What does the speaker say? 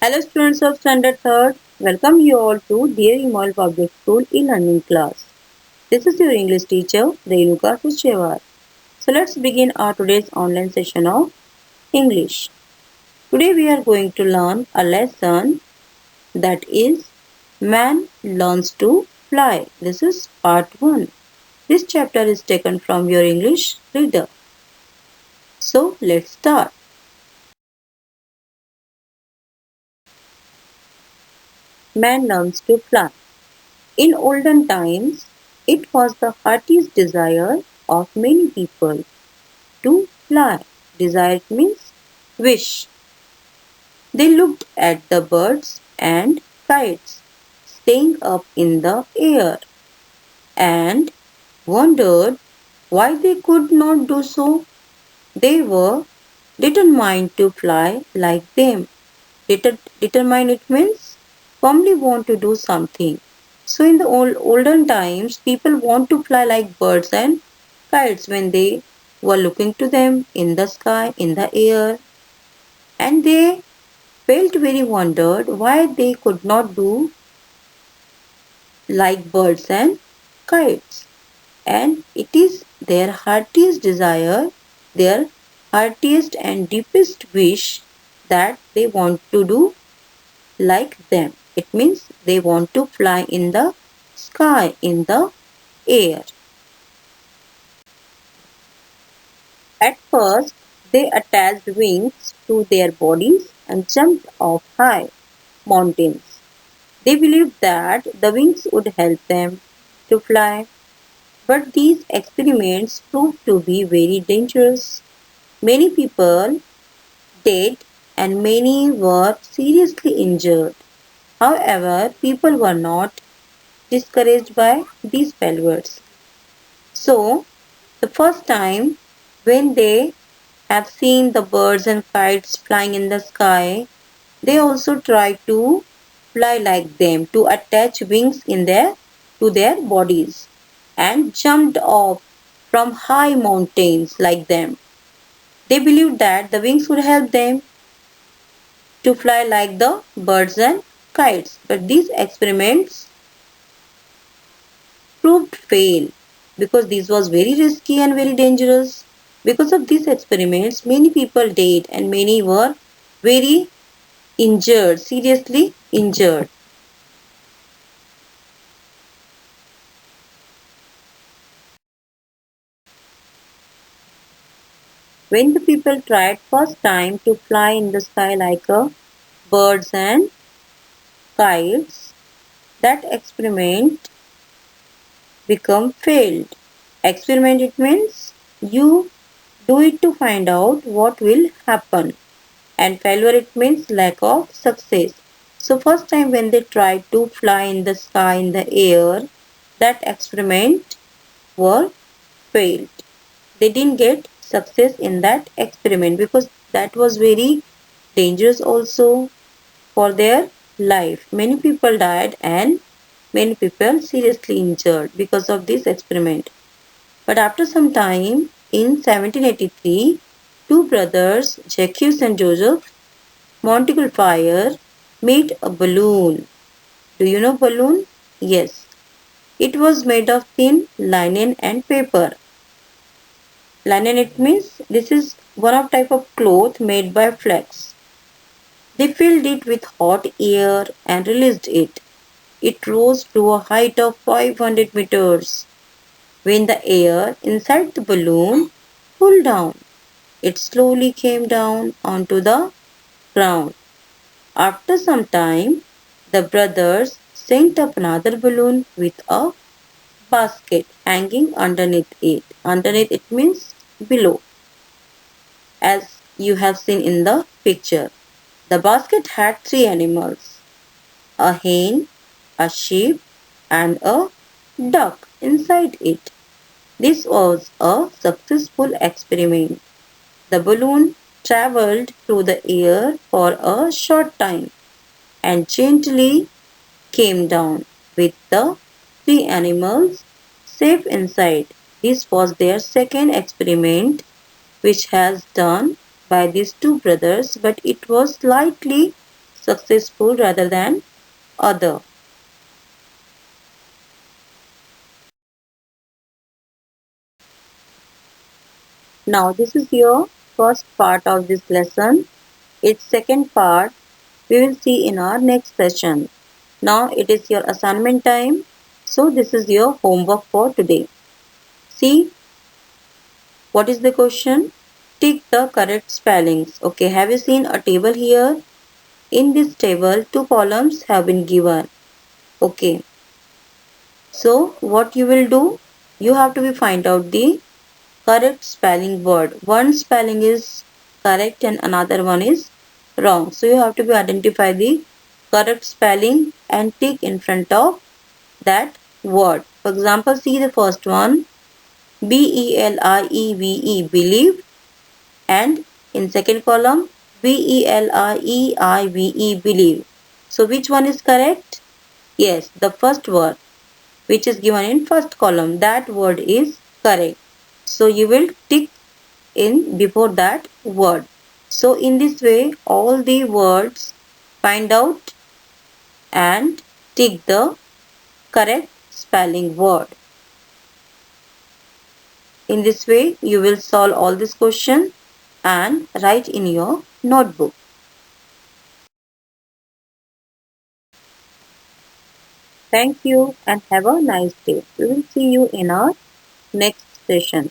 Hello students of Standard 3rd, welcome you all to Dear Imol Public School e-learning class. This is your English teacher Renuka Kuchewar. So let's begin our today's online session of English. Today we are going to learn a lesson that is Man Learns to Fly. This is part 1. This chapter is taken from your English reader. So let's start. Man learns to fly. In olden times, it was the heartiest desire of many people to fly. Desire means wish. They looked at the birds and kites staying up in the air and wondered why they could not do so. They were determined to fly like them. Determine it means firmly want to do something. So in the olden times, people want to fly like birds and kites when they were looking to them in the sky, in the air, and they felt very wondered why they could not do like birds and kites. And it is their heartiest desire, their heartiest and deepest wish that they want to do like them. It means they want to fly in the sky, in the air. At first, they attached wings to their bodies and jumped off high mountains. They believed that the wings would help them to fly, but these experiments proved to be very dangerous. Many people died and many were seriously injured. However, people were not discouraged by these failures. So, the first time when they have seen the birds and kites flying in the sky, they also try to fly like them, to attach wings in to their bodies and jumped off from high mountains like them. They believed that the wings would help them to fly like the birds and kites. But these experiments proved fail because this was very risky and very dangerous. Because of these experiments, many people died and many were very injured, seriously injured. When the people tried first time to fly in the sky like a birds and kites, that experiment become failed. Experiment it means you do it to find out what will happen, and failure it means lack of success. So first time when they tried to fly in the sky in the air, that experiment were failed. They didn't get success in that experiment because that was very dangerous also for their life. Many people died and many people seriously injured because of this experiment. But after some time, in 1783, two brothers, Jacques and Joseph Montgolfier, made a balloon. Do you know balloon? Yes. It was made of thin linen and paper. Linen it means this is one of type of cloth made by flax. They filled it with hot air and released it. It rose to a height of 500 meters. When the air inside the balloon cooled down, it slowly came down onto the ground. After some time, the brothers sent up another balloon with a basket hanging underneath it. Underneath it means below, as you have seen in the picture. The basket had three animals, a hen, a sheep, and a duck inside it. This was a successful experiment. The balloon traveled through the air for a short time and gently came down with the three animals safe inside. This was their second experiment which has done by these two brothers, but it was slightly successful rather than other. Now this is your first part of this lesson. Its second part we will see in our next session. Now it is your assignment time. So this is your homework for today. See, what is the question? Tick the correct spellings. Okay, have you seen a table here? In this table, two columns have been given. Okay, so what you will do? You have to find out the correct spelling word. One spelling is correct and another one is wrong. So you have to identify the correct spelling and tick in front of that word. For example, see the first one, B-E-L-I-E-V-E, believe, and in second column, B-E-L-I-E-I-V-E, believe. So which one is correct? Yes, the first word which is given in first column, that word is correct. So you will tick in before that word. So in this way, all the words find out and tick the correct spelling word. In this way, you will solve all this question and write in your notebook. Thank you and have a nice day. We will see you in our next session.